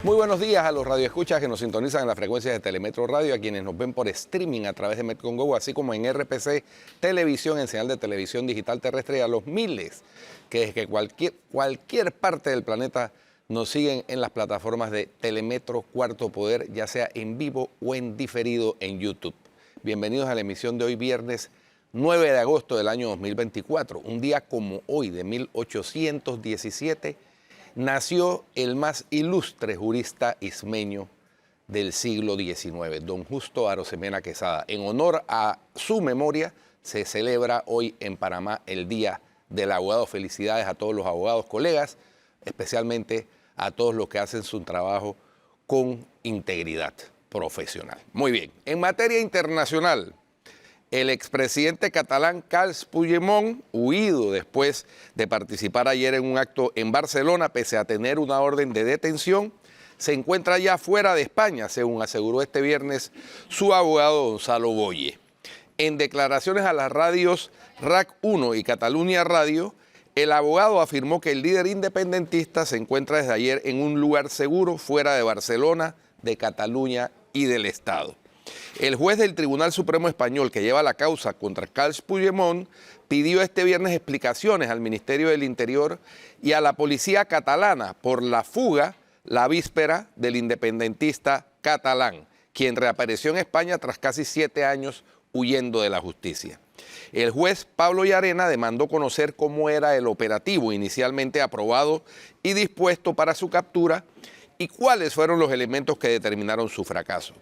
Muy buenos días a los radioescuchas que nos sintonizan en las frecuencias de Telemetro Radio, a quienes nos ven por streaming a través de Metcongo, así como en RPC Televisión, en señal de televisión digital terrestre, y a los miles que desde cualquier parte del planeta nos siguen en las plataformas de Telemetro Cuarto Poder, ya sea en vivo o en diferido en YouTube. Bienvenidos a la emisión de hoy, viernes 9 de agosto del año 2024. Un día como hoy, de 1817, nació el más ilustre jurista ismeño del siglo XIX, don Justo Arosemena Quesada. En honor a su memoria, se celebra hoy en Panamá el Día del Abogado. Felicidades a todos los abogados, colegas, especialmente a todos los que hacen su trabajo con integridad profesional. Muy bien, en materia internacional, el expresidente catalán Carles Puigdemont, huido después de participar ayer en un acto en Barcelona, pese a tener una orden de detención, se encuentra ya fuera de España, según aseguró este viernes su abogado Gonzalo Boye. En declaraciones a las radios RAC 1 y Catalunya Radio, el abogado afirmó que el líder independentista se encuentra desde ayer en un lugar seguro fuera de Barcelona, de Cataluña y del Estado. El juez del Tribunal Supremo Español que lleva la causa contra Carles Puigdemont pidió este viernes explicaciones al Ministerio del Interior y a la policía catalana por la fuga la víspera del independentista catalán, quien reapareció en España tras casi 7 años huyendo de la justicia. El juez Pablo Llarena demandó conocer cómo era el operativo inicialmente aprobado y dispuesto para su captura y cuáles fueron los elementos que determinaron su fracaso,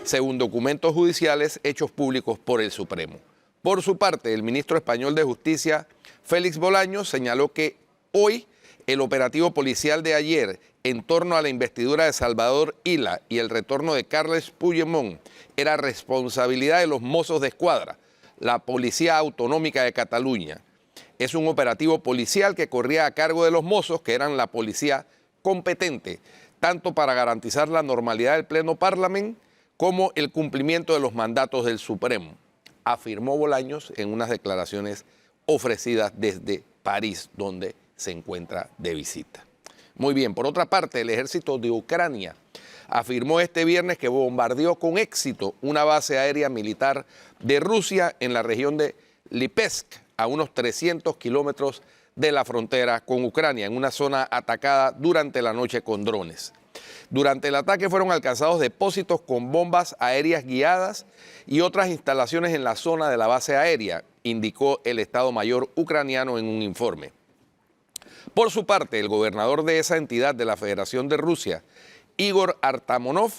según documentos judiciales hechos públicos por el Supremo. Por su parte, el ministro español de Justicia, Félix Bolaños, señaló que hoy el operativo policial de ayer en torno a la investidura de Salvador Illa y el retorno de Carles Puigdemont era responsabilidad de los Mossos d'Esquadra, la Policía Autonómica de Cataluña. Es un operativo policial que corría a cargo de los Mossos, que eran la policía competente, tanto para garantizar la normalidad del Pleno Parlamento como el cumplimiento de los mandatos del Supremo, afirmó Bolaños en unas declaraciones ofrecidas desde París, donde se encuentra de visita. Muy bien, por otra parte, el ejército de Ucrania afirmó este viernes que bombardeó con éxito una base aérea militar de Rusia en la región de Lipetsk, a unos 300 kilómetros de la frontera con Ucrania, en una zona atacada durante la noche con drones. Durante el ataque fueron alcanzados depósitos con bombas aéreas guiadas y otras instalaciones en la zona de la base aérea, indicó el Estado Mayor ucraniano en un informe. Por su parte, el gobernador de esa entidad de la Federación de Rusia, Igor Artamonov,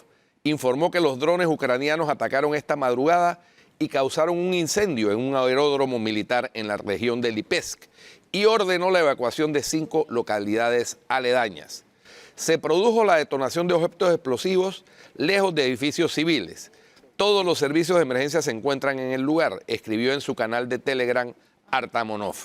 informó que los drones ucranianos atacaron esta madrugada y causaron un incendio en un aeródromo militar en la región de Lipetsk y ordenó la evacuación de 5 localidades aledañas. Se produjo la detonación de objetos explosivos lejos de edificios civiles. Todos los servicios de emergencia se encuentran en el lugar, escribió en su canal de Telegram Artamonov,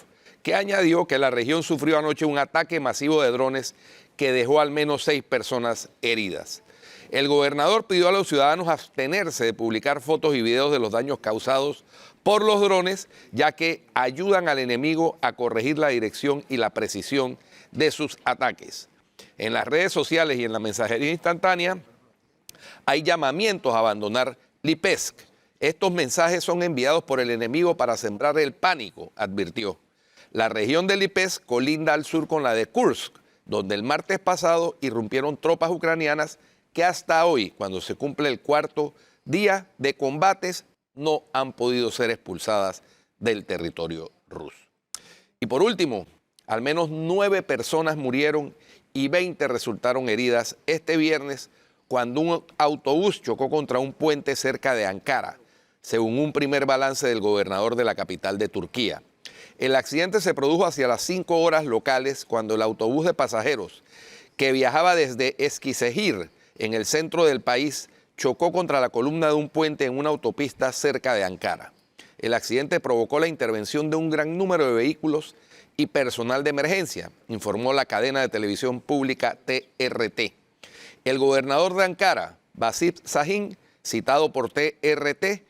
que añadió que la región sufrió anoche un ataque masivo de drones que dejó al menos 6 personas heridas. El gobernador pidió a los ciudadanos abstenerse de publicar fotos y videos de los daños causados por los drones, ya que ayudan al enemigo a corregir la dirección y la precisión de sus ataques. En las redes sociales y en la mensajería instantánea hay llamamientos a abandonar Lipetsk. Estos mensajes son enviados por el enemigo para sembrar el pánico, advirtió. La región de Lipetsk colinda al sur con la de Kursk, donde el martes pasado irrumpieron tropas ucranianas que hasta hoy, cuando se cumple el 4º día de combates, no han podido ser expulsadas del territorio ruso. Y por último, al menos 9 personas murieron y 20 resultaron heridas este viernes cuando un autobús chocó contra un puente cerca de Ankara, según un primer balance del gobernador de la capital de Turquía. El accidente se produjo hacia las 5 horas locales cuando el autobús de pasajeros que viajaba desde Eskişehir, en el centro del país, chocó contra la columna de un puente en una autopista cerca de Ankara. El accidente provocó la intervención de un gran número de vehículos y personal de emergencia, informó la cadena de televisión pública TRT. El gobernador de Ankara, Basit Şahin, citado por TRT,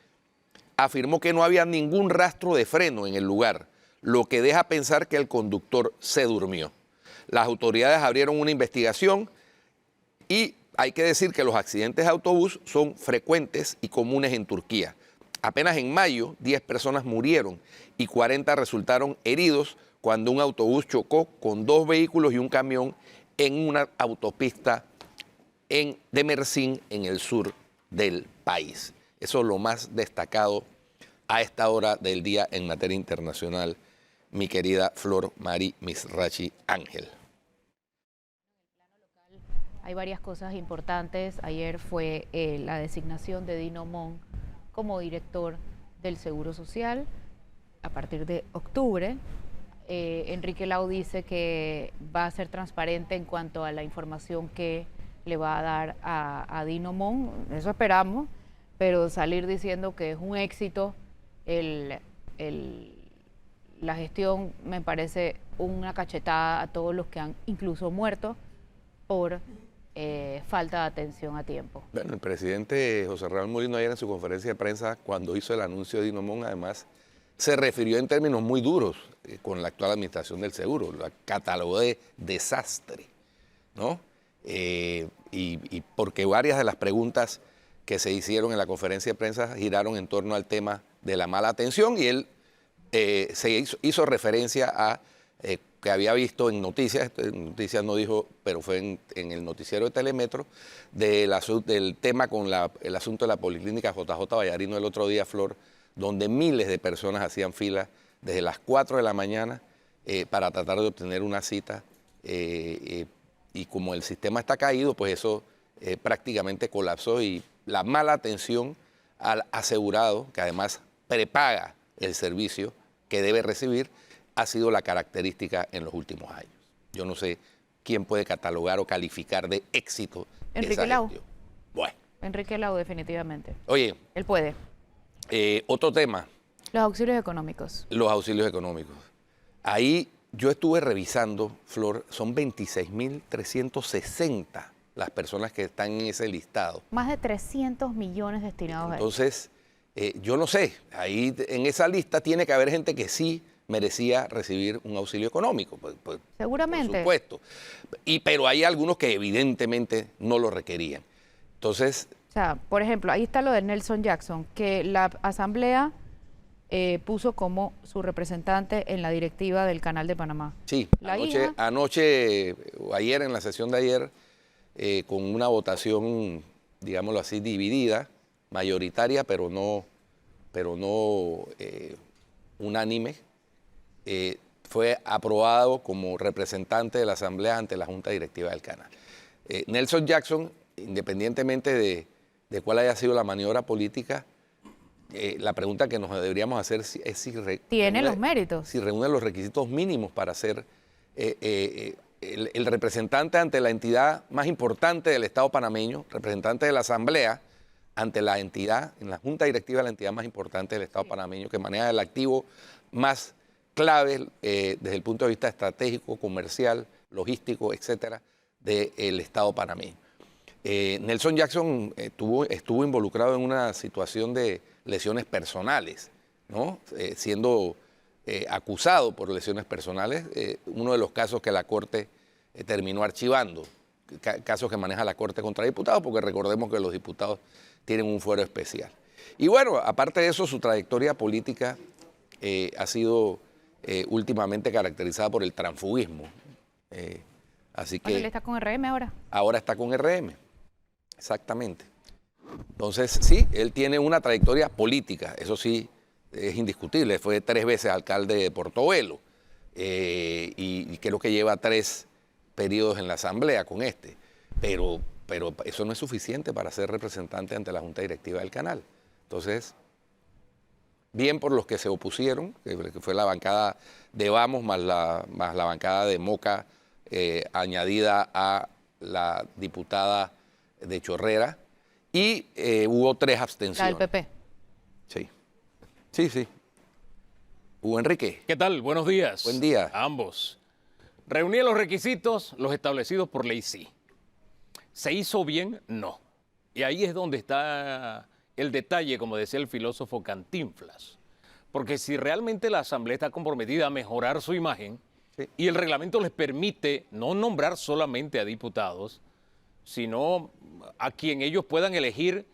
afirmó que no había ningún rastro de freno en el lugar, lo que deja pensar que el conductor se durmió. Las autoridades abrieron una investigación y hay que decir que los accidentes de autobús son frecuentes y comunes en Turquía. Apenas en mayo, 10 personas murieron y 40 resultaron heridos cuando un autobús chocó con 2 vehículos y un camión en una autopista de Mersin, en el sur del país. Eso es lo más destacado a esta hora del día en materia internacional, mi querida Flor Mari Misrachi Ángel. Hay varias cosas importantes. Ayer fue la designación de Dino Mon como director del Seguro Social a partir de octubre. Enrique Lau dice que va a ser transparente en cuanto a la información que le va a dar a Dino Mon. Eso esperamos, pero salir diciendo que es un éxito la gestión me parece una cachetada a todos los que han incluso muerto por falta de atención a tiempo. Bueno, el presidente José Raúl Mulino ayer en su conferencia de prensa, cuando hizo el anuncio de Dino Mon, además se refirió en términos muy duros con la actual administración del seguro, la catalogó de desastre, ¿no? Y porque varias de las preguntas que se hicieron en la conferencia de prensa giraron en torno al tema de la mala atención, y él se hizo referencia a que había visto en noticias no dijo, pero fue en el noticiero de Telemetro, del tema con el asunto de la policlínica JJ Vallarino el otro día, Flor, donde miles de personas hacían fila desde las 4 de la mañana para tratar de obtener una cita, y como el sistema está caído, pues eso prácticamente colapsó, y la mala atención al asegurado, que además prepaga el servicio que debe recibir, ha sido la característica en los últimos años. Yo no sé quién puede catalogar o calificar de éxito Enrique Lau. Bueno. Enrique Lau, definitivamente. Oye. Él puede. Otro tema. Los auxilios económicos. Los auxilios económicos. Ahí yo estuve revisando, Flor, son 26.360 las personas que están en ese listado. Más de 300 millones destinados Entonces, yo no sé, ahí en esa lista tiene que haber gente que sí merecía recibir un auxilio económico. Pues, seguramente. Por supuesto. Pero hay algunos que evidentemente no lo requerían. Entonces... O sea, por ejemplo, ahí está lo de Nelson Jackson, que la Asamblea puso como su representante en la directiva del Canal de Panamá. Sí, anoche o ayer, en la sesión de ayer, con una votación, digámoslo así, dividida, mayoritaria, pero no unánime, fue aprobado como representante de la Asamblea ante la Junta Directiva del Canal. Nelson Jackson, independientemente de cuál haya sido la maniobra política, la pregunta que nos deberíamos hacer es si tiene los méritos. Si reúne los requisitos mínimos para ser el representante ante la entidad más importante del Estado panameño, representante de la Asamblea ante la entidad, en la Junta Directiva de la entidad más importante del Estado panameño, que maneja el activo más clave desde el punto de vista estratégico, comercial, logístico, etcétera, del Estado panameño. Nelson Jackson estuvo involucrado en una situación de lesiones personales, ¿no? Siendo acusado por lesiones personales, uno de los casos que la Corte terminó archivando, casos que maneja la Corte contra diputados, porque recordemos que los diputados tienen un fuero especial. Y bueno, aparte de eso, su trayectoria política ha sido últimamente caracterizada por el transfugismo. Así que... ¿Él está con RM ahora? Ahora está con RM, exactamente. Entonces, sí, él tiene una trayectoria política, eso sí, es indiscutible. Fue 3 veces alcalde de Portobelo y creo que lleva 3 periodos en la Asamblea con este. Pero eso no es suficiente para ser representante ante la Junta Directiva del Canal. Entonces, bien por los que se opusieron, que fue la bancada de Vamos más la bancada de Moca, añadida a la diputada de Chorrera, y hubo 3 abstenciones. La del PP. Sí. Hugo Enrique. ¿Qué tal? Buenos días. Buen día. A ambos. Reunían los requisitos, los establecidos por ley, sí. ¿Se hizo bien? No. Y ahí es donde está el detalle, como decía el filósofo Cantinflas. Porque si realmente la Asamblea está comprometida a mejorar su imagen, sí, y el reglamento les permite no nombrar solamente a diputados, sino a quien ellos puedan elegir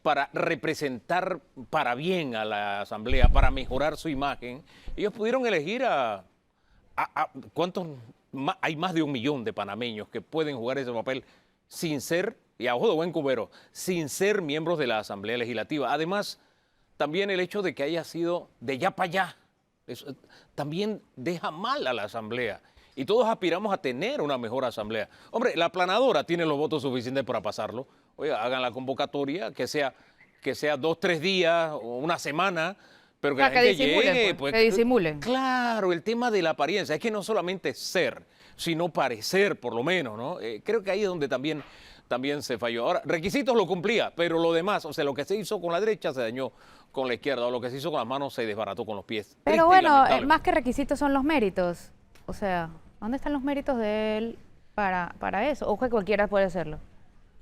para representar para bien a la Asamblea, para mejorar su imagen. Ellos pudieron elegir ¿cuántos? Hay más de 1 millón de panameños que pueden jugar ese papel sin ser, y a ojo de buen cubero, sin ser miembros de la Asamblea Legislativa. Además, también el hecho de que haya sido de ya para allá, eso también deja mal a la Asamblea. Y todos aspiramos a tener una mejor Asamblea. Hombre, la aplanadora tiene los votos suficientes para pasarlo. Oiga, hagan la convocatoria, que sea 2, 3 días o una semana, pero que la gente llegue. Pues, que disimulen. Claro, el tema de la apariencia, es que no solamente ser, sino parecer, por lo menos, ¿no? Creo que ahí es donde también se falló. Ahora, requisitos lo cumplía, pero lo demás, o sea, lo que se hizo con la derecha se dañó con la izquierda, o lo que se hizo con las manos se desbarató con los pies. Pero bueno, más que requisitos son los méritos. O sea, ¿dónde están los méritos de él para eso? ¿O que cualquiera puede hacerlo?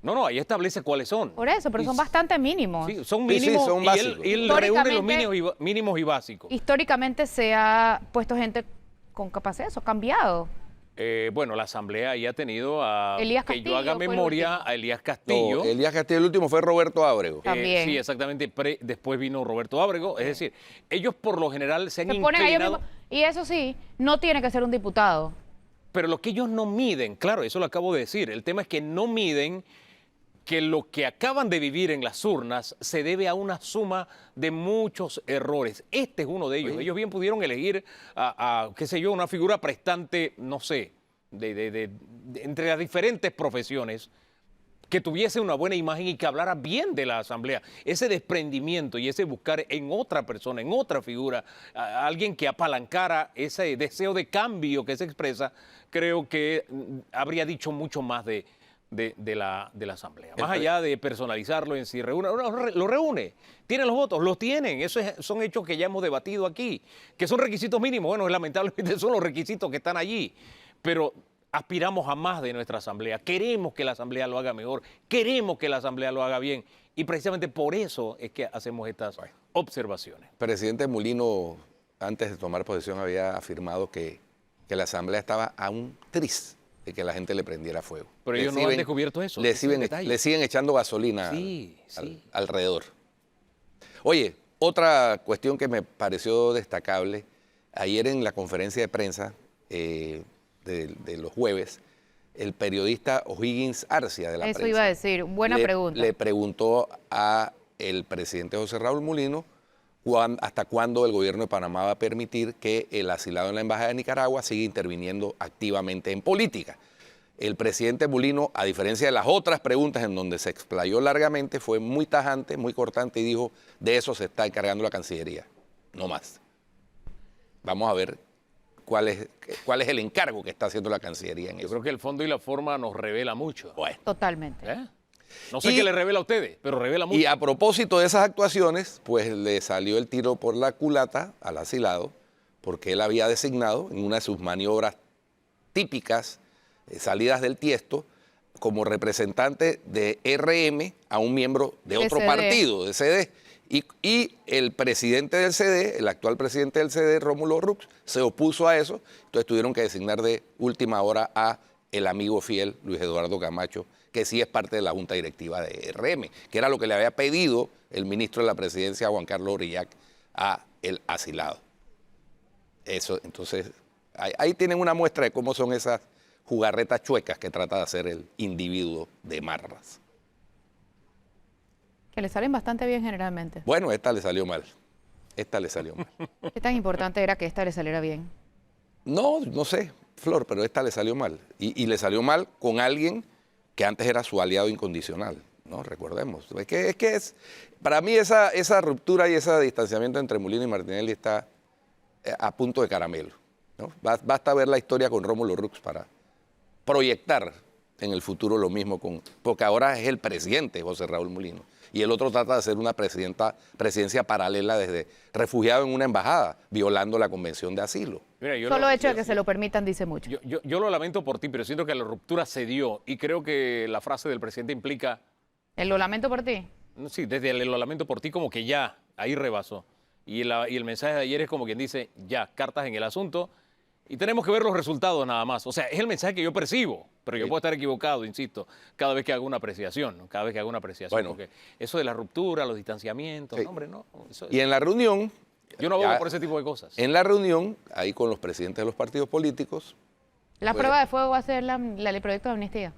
No, ahí establece cuáles son. Por eso, pero son bastante mínimos. Sí, son mínimos, son básicos. Y él reúne los mínimos y básicos. Históricamente se ha puesto gente con capacidad, eso ha cambiado. Bueno, la Asamblea ahí ha tenido a, Elías que yo Castillo haga fue el memoria, último. a Elías Castillo. No, Elías Castillo, el último fue Roberto Ábrego. También. Sí, exactamente. Después vino Roberto Ábrego. Es decir, ellos por lo general se han Se ponen a ellos inclinado. mismos. Y eso sí, no tiene que ser un diputado. Pero lo que ellos no miden, claro, eso lo acabo de decir. El tema es que no miden que lo que acaban de vivir en las urnas se debe a una suma de muchos errores. Este es uno de ellos. Oye. Ellos bien pudieron elegir qué sé yo, una figura prestante, no sé, entre las diferentes profesiones, que tuviese una buena imagen y que hablara bien de la Asamblea. Ese desprendimiento y ese buscar en otra persona, en otra figura, a alguien que apalancara ese deseo de cambio que se expresa, creo que habría dicho mucho más de la Asamblea. Más allá de personalizarlo en sí, lo reúne. ¿Tienen los votos? Los tienen. Son hechos que ya hemos debatido aquí. ¿Que son requisitos mínimos? Bueno, lamentablemente son los requisitos que están allí. Pero aspiramos a más de nuestra Asamblea. Queremos que la Asamblea lo haga mejor. Queremos que la Asamblea lo haga bien. Y precisamente por eso es que hacemos estas observaciones. El presidente Mulino, antes de tomar posesión, había afirmado que la Asamblea estaba a un tris de que la gente le prendiera fuego. Pero ellos no han descubierto eso. Le siguen echando gasolina alrededor. Oye, otra cuestión que me pareció destacable, ayer en la conferencia de prensa de los jueves, el periodista O'Higgins Arcia de la prensa. Eso iba a decir, buena pregunta. Le preguntó a el presidente José Raúl Mulino hasta cuándo el gobierno de Panamá va a permitir que el asilado en la Embajada de Nicaragua siga interviniendo activamente en política. El presidente Mulino, a diferencia de las otras preguntas en donde se explayó largamente, fue muy tajante, muy cortante y dijo, de eso se está encargando la Cancillería, no más. Vamos a ver cuál es el encargo que está haciendo la Cancillería en eso. Yo creo que el fondo y la forma nos revela mucho. Bueno. Totalmente. No sé qué le revela a ustedes, pero revela mucho. Y a propósito de esas actuaciones, pues le salió el tiro por la culata al asilado, porque él había designado en una de sus maniobras típicas, salidas del tiesto, como representante de RM a un miembro de otro partido, de CD. Y el presidente del CD, el actual presidente del CD, Rómulo Rux, se opuso a eso, entonces tuvieron que designar de última hora a el amigo fiel Luis Eduardo Camacho, que sí es parte de la junta directiva de RM, que era lo que le había pedido el ministro de la presidencia, Juan Carlos Orillac, a el asilado. Eso, entonces, ahí tienen una muestra de cómo son esas jugarretas chuecas que trata de hacer el individuo de Marras. Que le salen bastante bien generalmente. Bueno, esta le salió mal. Esta le salió mal. ¿Qué tan importante era que esta le saliera bien? No sé, Flor, pero esta le salió mal. Y le salió mal con alguien que antes era su aliado incondicional, ¿no? Recordemos. Para mí esa ruptura y ese distanciamiento entre Mulino y Martinelli está a punto de caramelo, ¿no? Basta ver la historia con Rómulo Rux para proyectar en el futuro lo mismo porque ahora es el presidente José Raúl Mulino y el otro trata de hacer una presidencia paralela desde refugiado en una embajada, violando la Convención de Asilo. Mira, Solo hecho de que se lo permitan dice mucho. Yo lo lamento por ti, pero siento que la ruptura se dio y creo que la frase del presidente implica... ¿Lo lamento por ti? Sí, desde el lo lamento por ti como que ya, ahí rebasó. Y el mensaje de ayer es como quien dice, ya, cartas en el asunto Y tenemos que ver los resultados nada más. O sea, es el mensaje que yo percibo, pero yo Sí. puedo estar equivocado, insisto, cada vez que hago una apreciación, ¿no? Cada vez que hago una apreciación. Bueno. Porque eso de la ruptura, los distanciamientos, Sí. no, hombre, no. Eso, Y en la reunión, yo no abogo ya por ese tipo de cosas. en la reunión, ahí con los presidentes de los partidos políticos, La Pues- prueba de fuego va a ser el proyecto de amnistía.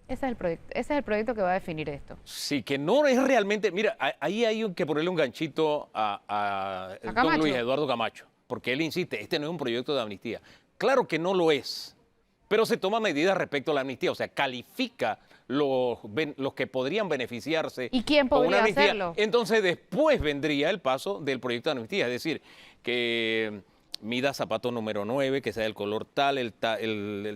Ese es el proyecto que va a definir esto. Sí, que no es realmente. Mira, ahí hay que ponerle un ganchito a don Camacho. Luis Eduardo Camacho, porque él insiste, este no es un proyecto de amnistía. Claro que no lo es, pero se toma medidas respecto a la amnistía, o sea, califica los que podrían beneficiarse. ¿Y quién con una podría amnistía. hacerlo? Entonces, después vendría el paso del proyecto de amnistía, es decir, que mida zapato número 9, que sea del color tal,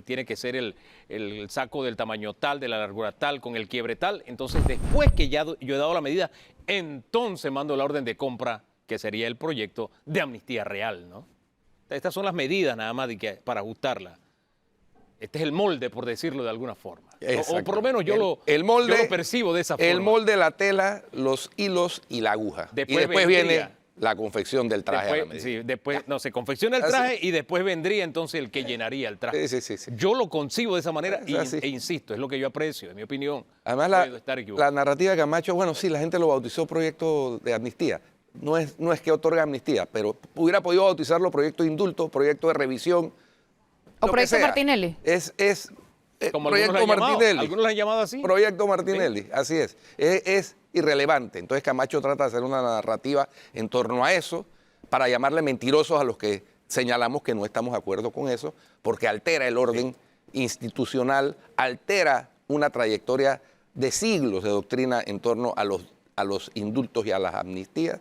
tiene que ser el saco del tamaño tal, de la largura tal, con el quiebre tal. Entonces, después que ya yo he dado la medida, entonces mando la orden de compra, que sería el proyecto de amnistía real, ¿no? Estas son las medidas nada más para ajustarla. Este es el molde, por decirlo de alguna forma. O por lo menos yo el molde, yo lo percibo de esa forma. El molde, la tela, los hilos y la aguja. Después y después vendría- viene la confección del traje. a la Después, medida. sí, después no, se confecciona el Así. traje y después vendría entonces el que llenaría el traje. Sí. Yo lo concibo de esa manera Es así. e insisto, es lo que yo aprecio, en mi opinión. Además, Puedo estar equivocado. la narrativa de Camacho, bueno, sí, la gente lo bautizó proyecto de amnistía. No es que otorga amnistía, pero hubiera podido bautizarlo proyecto de indulto, proyecto de revisión. ¿O lo que proyecto sea. Martinelli? Es Como proyecto algunos lo han llamado, Martinelli. algunos lo han llamado así. Proyecto Martinelli, así es. Es irrelevante. Entonces Camacho trata de hacer una narrativa en torno a eso para llamarle mentirosos a los que señalamos que no estamos de acuerdo con eso, porque altera el orden institucional, altera una trayectoria de siglos de doctrina en torno a los indultos y a las amnistías,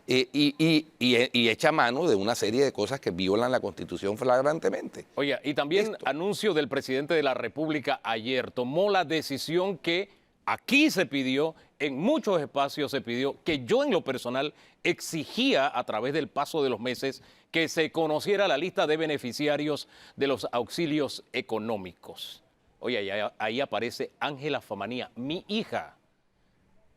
y echa mano de una serie de cosas que violan la Constitución flagrantemente. Oye, y también Listo. anuncio del presidente de la República ayer, tomó la decisión que aquí se pidió, en muchos espacios se pidió, que yo en lo personal exigía a través del paso de los meses que se conociera la lista de beneficiarios de los auxilios económicos. Oye, ahí aparece Ángela Famanía, mi hija.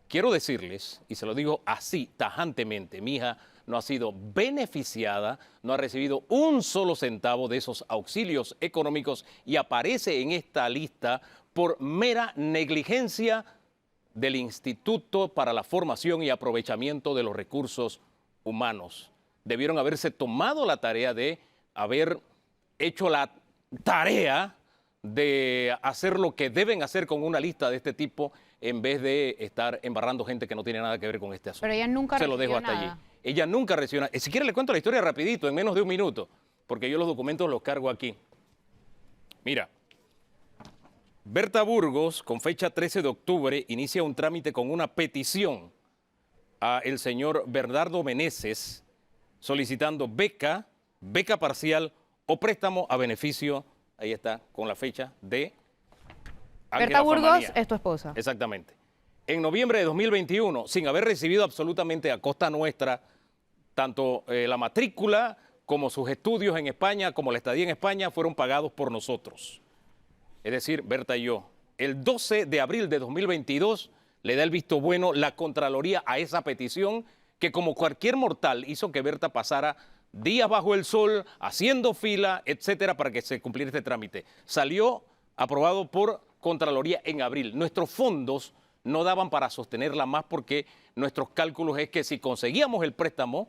Quiero decirles, y se lo digo así tajantemente, mi hija no ha sido beneficiada, no ha recibido un solo centavo de esos auxilios económicos y aparece en esta lista por mera negligencia del Instituto para la Formación y Aprovechamiento de los Recursos Humanos. Debieron haberse tomado la tarea de haber hecho la tarea de hacer lo que deben hacer con una lista de este tipo en vez de estar embarrando gente que no tiene nada que ver con este asunto. Pero ella nunca Se lo dejo recibió hasta nada. allí. Ella nunca recibió nada. Si quiere le cuento la historia rapidito, en menos de un minuto, porque yo los documentos los cargo aquí. Mira, Berta Burgos, con fecha 13 de octubre, inicia un trámite con una petición a el señor Bernardo Meneses solicitando beca parcial o préstamo a beneficio, ahí está, con la fecha de Ángela Berta Burgos Famanía. es tu esposa. Exactamente. En noviembre de 2021, sin haber recibido absolutamente a costa nuestra, tanto la matrícula como sus estudios en España, como la estadía en España, fueron pagados por nosotros. Es decir, Berta y yo. El 12 de abril de 2022 le da el visto bueno la Contraloría a esa petición que, como cualquier mortal, hizo que Berta pasara días bajo el sol, haciendo fila, etcétera, para que se cumpliera este trámite. Salió aprobado por Contraloría en abril. Nuestros fondos no daban para sostenerla más porque nuestros cálculos es que si conseguíamos el préstamo,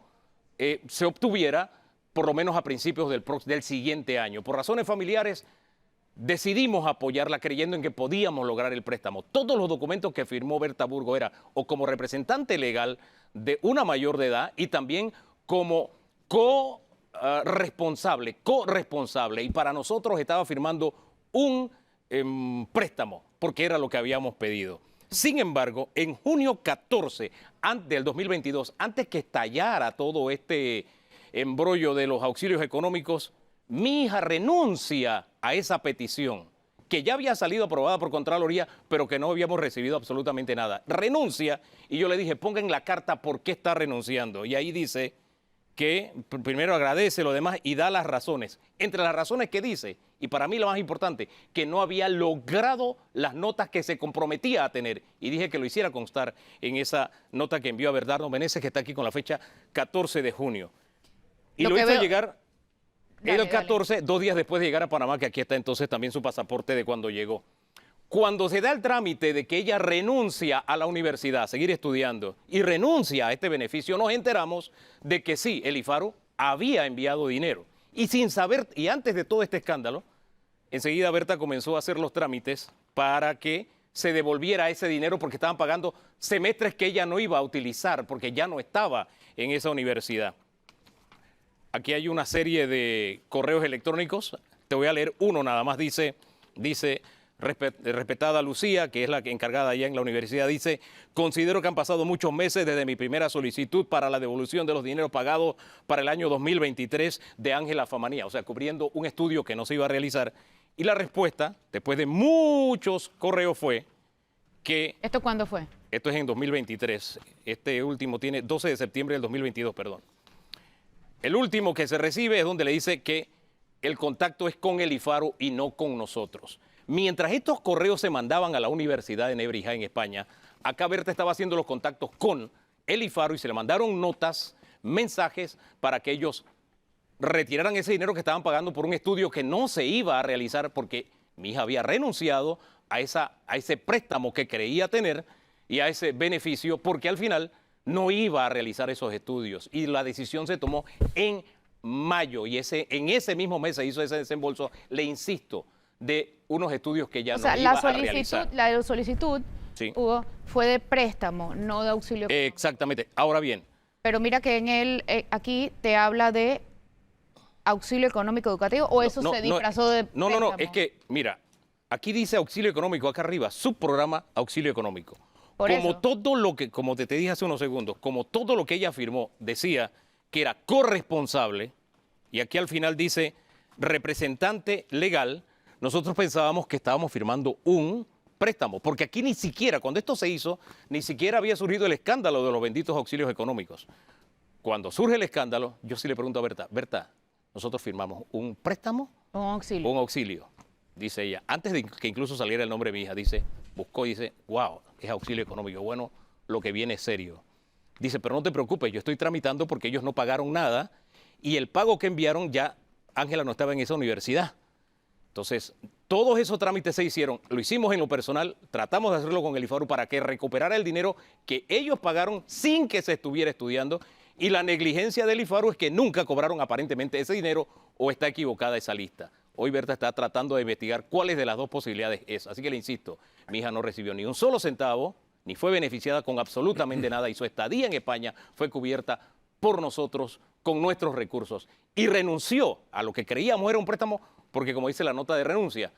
se obtuviera por lo menos a principios del siguiente año. Por razones familiares, decidimos apoyarla creyendo en que podíamos lograr el préstamo. Todos los documentos que firmó Berta Burgos era o como representante legal de una mayor de edad y también como corresponsable. Y para nosotros estaba firmando un préstamo, porque era lo que habíamos pedido. Sin embargo, en junio 14 del 2022, antes que estallara todo este embrollo de los auxilios económicos, mi hija renuncia a esa petición, que ya había salido aprobada por Contraloría, pero que no habíamos recibido absolutamente nada. Renuncia, y yo le dije, ponga en la carta por qué está renunciando. Y ahí dice que primero agradece lo demás y da las razones. Entre las razones que dice, y para mí lo más importante, que no había logrado las notas que se comprometía a tener. Y dije que lo hiciera constar en esa nota que envió a Bernardo Meneses, que está aquí con la fecha 14 de junio. Y Lo lo que hizo veo- llegar Dale, el 14, 2 días después de llegar a Panamá, que aquí está entonces también su pasaporte de cuando llegó. Cuando se da el trámite de que ella renuncia a la universidad, a seguir estudiando, y renuncia a este beneficio, nos enteramos de que sí, el IFARU había enviado dinero. Y sin saber, y antes de todo este escándalo, enseguida Berta comenzó a hacer los trámites para que se devolviera ese dinero porque estaban pagando semestres que ella no iba a utilizar porque ya no estaba en esa universidad. Aquí hay una serie de correos electrónicos, te voy a leer uno nada más, dice, respetada Lucía, que es la encargada allá en la universidad, dice: considero que han pasado muchos meses desde mi primera solicitud para la devolución de los dineros pagados para el año 2023 de Ángela Famanía, o sea, cubriendo un estudio que no se iba a realizar. Y la respuesta, después de muchos correos, fue que... ¿Esto cuándo fue? Esto es en 2023. Este último tiene 12 de septiembre del 2022, perdón. El último que se recibe es donde le dice que el contacto es con el IFARU y no con nosotros. Mientras estos correos se mandaban a la Universidad de Nebrija en España, acá Berta estaba haciendo los contactos con el IFARU y se le mandaron notas, mensajes para que ellos retiraran ese dinero que estaban pagando por un estudio que no se iba a realizar porque mi hija había renunciado a ese préstamo que creía tener y a ese beneficio porque al final no iba a realizar esos estudios. Y la decisión se tomó en mayo y en ese mismo mes se hizo ese desembolso, le insisto, de unos estudios que ya no iba a realizar. La solicitud, Sí. Hugo, fue de préstamo, no de auxilio. Exactamente. Ahora bien, Pero mira que aquí te habla de auxilio económico educativo o eso se disfrazó de No, préstamo. es que, mira, aquí dice auxilio económico, acá arriba, subprograma auxilio económico. Por Como eso. todo lo que, como te dije hace unos segundos, como todo lo que ella afirmó decía que era corresponsable, y aquí al final dice representante legal, nosotros pensábamos que estábamos firmando un préstamo, porque aquí ni siquiera, cuando esto se hizo, ni siquiera había surgido el escándalo de los benditos auxilios económicos. Cuando surge el escándalo, yo sí le pregunto a Berta, nosotros firmamos un préstamo Un auxilio. o un auxilio, dice ella. Antes de que incluso saliera el nombre de mi hija, buscó y dice, wow, es auxilio económico. Bueno, lo que viene es serio. Dice, pero no te preocupes, yo estoy tramitando porque ellos no pagaron nada y el pago que enviaron ya, Ángela no estaba en esa universidad. Entonces, todos esos trámites se hicieron, lo hicimos en lo personal, tratamos de hacerlo con el IFARU para que recuperara el dinero que ellos pagaron sin que se estuviera estudiando y la negligencia del IFARU es que nunca cobraron aparentemente ese dinero o está equivocada esa lista. Hoy Berta está tratando de investigar cuáles de las dos posibilidades es. Así que le insisto, mi hija no recibió ni un solo centavo, ni fue beneficiada con absolutamente nada y su estadía en España fue cubierta por nosotros con nuestros recursos y renunció a lo que creíamos era un préstamo porque como dice la nota de renuncia,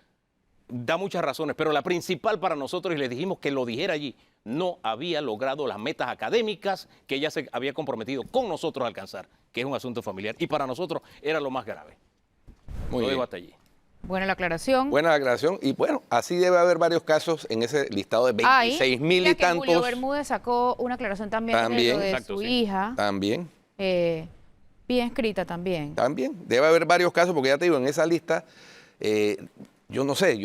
da muchas razones, pero la principal para nosotros, y les dijimos que lo dijera allí, no había logrado las metas académicas que ella se había comprometido con nosotros a alcanzar, que es un asunto familiar, y para nosotros era lo más grave. Muy Lo bien. dejo hasta allí. Buena la aclaración. Buena aclaración. Y bueno, así debe haber varios casos en ese listado de 26 mil Mira y que Julio tantos. Bermúdez sacó una aclaración también, También. de lo de Exacto, su sí. hija, También, bien escrita también. también. Debe haber varios casos, porque ya te digo, en esa lista, yo no sé,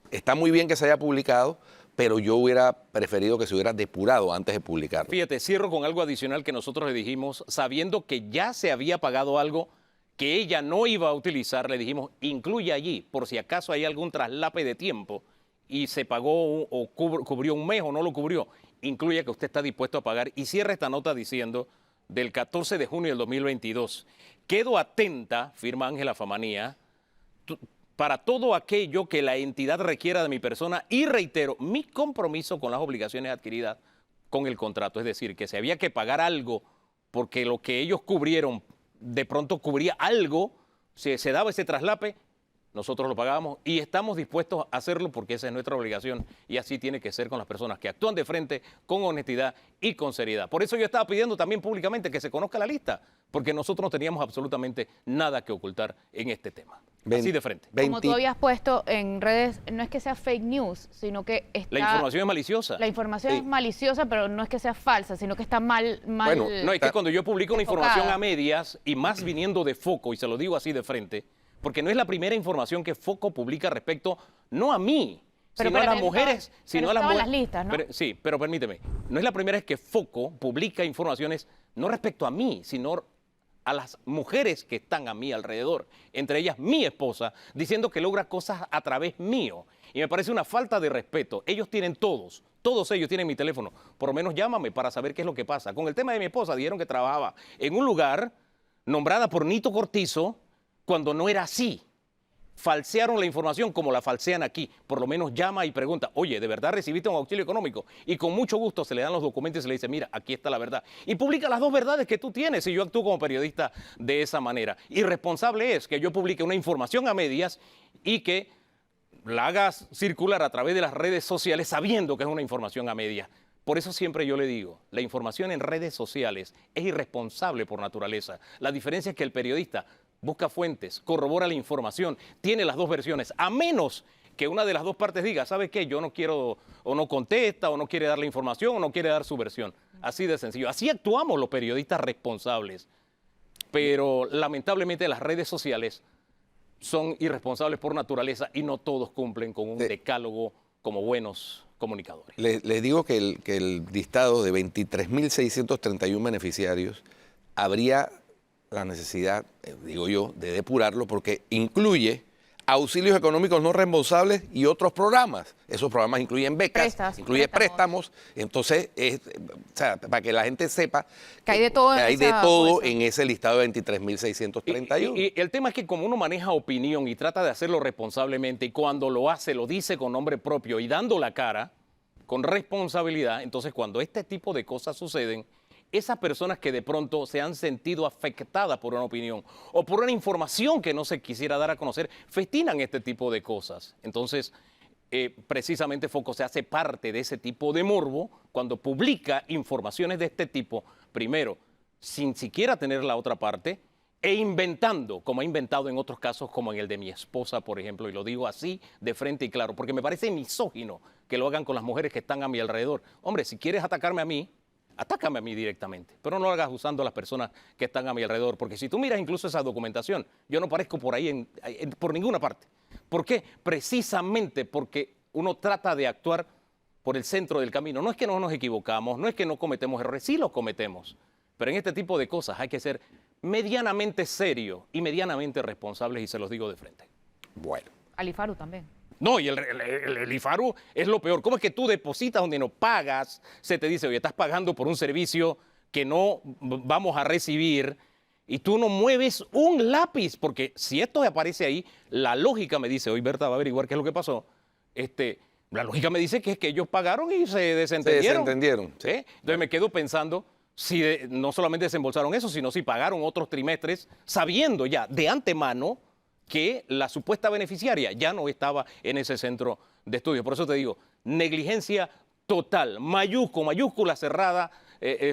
está muy bien que se haya publicado, pero yo hubiera preferido que se hubiera depurado antes de publicarlo. Fíjate, cierro con algo adicional que nosotros le dijimos, sabiendo que ya se había pagado algo que ella no iba a utilizar, le dijimos, incluye allí, por si acaso hay algún traslape de tiempo y se pagó o cubrió un mes o no lo cubrió, incluye que usted está dispuesto a pagar y cierra esta nota diciendo del 14 de junio del 2022, quedo atenta, firma Ángela Famanía, para todo aquello que la entidad requiera de mi persona y reitero mi compromiso con las obligaciones adquiridas con el contrato, es decir, que si había que pagar algo porque lo que ellos cubrieron de pronto cubría algo, si se daba ese traslape, nosotros lo pagábamos y estamos dispuestos a hacerlo porque esa es nuestra obligación y así tiene que ser con las personas que actúan de frente con honestidad y con seriedad. Por eso yo estaba pidiendo también públicamente que se conozca la lista, porque nosotros no teníamos absolutamente nada que ocultar en este tema. Así de frente. Como tú habías puesto en redes, no es que sea fake news, sino que está... La información es maliciosa. La información Sí. es maliciosa, pero no es que sea falsa, sino que está mal... Bueno, No, es que cuando yo publico una enfocada. información a medias y más viniendo de Foco, y se lo digo así de frente, porque no es la primera información que Foco publica respecto, no a mí, Pero sino a las espérate, mujeres, pero sino a las estaban mujeres. las listas, ¿no? Sí, pero permíteme, no es la primera vez que Foco publica informaciones no respecto a mí, sino a las mujeres que están a mi alrededor, entre ellas mi esposa, diciendo que logra cosas a través mío. Y me parece una falta de respeto. Ellos tienen todos ellos tienen mi teléfono. Por lo menos llámame para saber qué es lo que pasa. Con el tema de mi esposa, dijeron que trabajaba en un lugar nombrada por Nito Cortizo cuando no era así. Falsearon la información como la falsean aquí. Por lo menos llama y pregunta, oye, ¿de verdad recibiste un auxilio económico? Y con mucho gusto se le dan los documentos y se le dice, mira, aquí está la verdad. Y publica las dos verdades que tú tienes. Y yo actúo como periodista de esa manera. Irresponsable es que yo publique una información a medias y que la hagas circular a través de las redes sociales sabiendo que es una información a medias. Por eso siempre yo le digo, la información en redes sociales es irresponsable por naturaleza. La diferencia es que el periodista busca fuentes, corrobora la información, tiene las dos versiones, a menos que una de las dos partes diga, ¿sabe qué? Yo no quiero, o no contesta, o no quiere dar la información, o no quiere dar su versión. Así de sencillo. Así actuamos los periodistas responsables. Pero lamentablemente las redes sociales son irresponsables por naturaleza y no todos cumplen con un decálogo como buenos comunicadores. Les digo que el listado de 23.631 beneficiarios habría la necesidad, digo yo, de depurarlo porque incluye auxilios económicos no reembolsables y otros programas. Esos programas incluyen becas, incluyen préstamos. Entonces, o sea, para que la gente sepa que hay de todo, en ese listado de 23.631. Y el tema es que como uno maneja opinión y trata de hacerlo responsablemente y cuando lo hace, lo dice con nombre propio y dando la cara con responsabilidad, entonces cuando este tipo de cosas suceden, esas personas que de pronto se han sentido afectadas por una opinión o por una información que no se quisiera dar a conocer, festinan este tipo de cosas. Entonces, precisamente Foco se hace parte de ese tipo de morbo cuando publica informaciones de este tipo, primero, sin siquiera tener la otra parte, e inventando, como ha inventado en otros casos, como en el de mi esposa, por ejemplo, y lo digo así de frente y claro, porque me parece misógino que lo hagan con las mujeres que están a mi alrededor. Hombre, si quieres atacarme a mí, atácame a mí directamente, pero no lo hagas usando a las personas que están a mi alrededor, porque si tú miras incluso esa documentación, yo no aparezco por ahí por ninguna parte. ¿Por qué? Precisamente porque uno trata de actuar por el centro del camino. No es que no nos equivocamos, no es que no cometemos errores, sí los cometemos, pero en este tipo de cosas hay que ser medianamente serio y medianamente responsables y se los digo de frente. Bueno. Alifaru también. No, y el IFARU es lo peor. ¿Cómo es que tú depositas donde no pagas? Se te dice, oye, estás pagando por un servicio que no vamos a recibir y tú no mueves un lápiz, porque si esto aparece ahí, la lógica me dice, hoy Berta va a averiguar qué es lo que pasó, la lógica me dice que es que ellos pagaron y se desentendieron. Se desentendieron. ¿Sí? Entonces me quedo pensando si no solamente desembolsaron eso, sino si pagaron otros trimestres sabiendo ya de antemano que la supuesta beneficiaria ya no estaba en ese centro de estudio. Por eso te digo, negligencia total, mayúscula cerrada,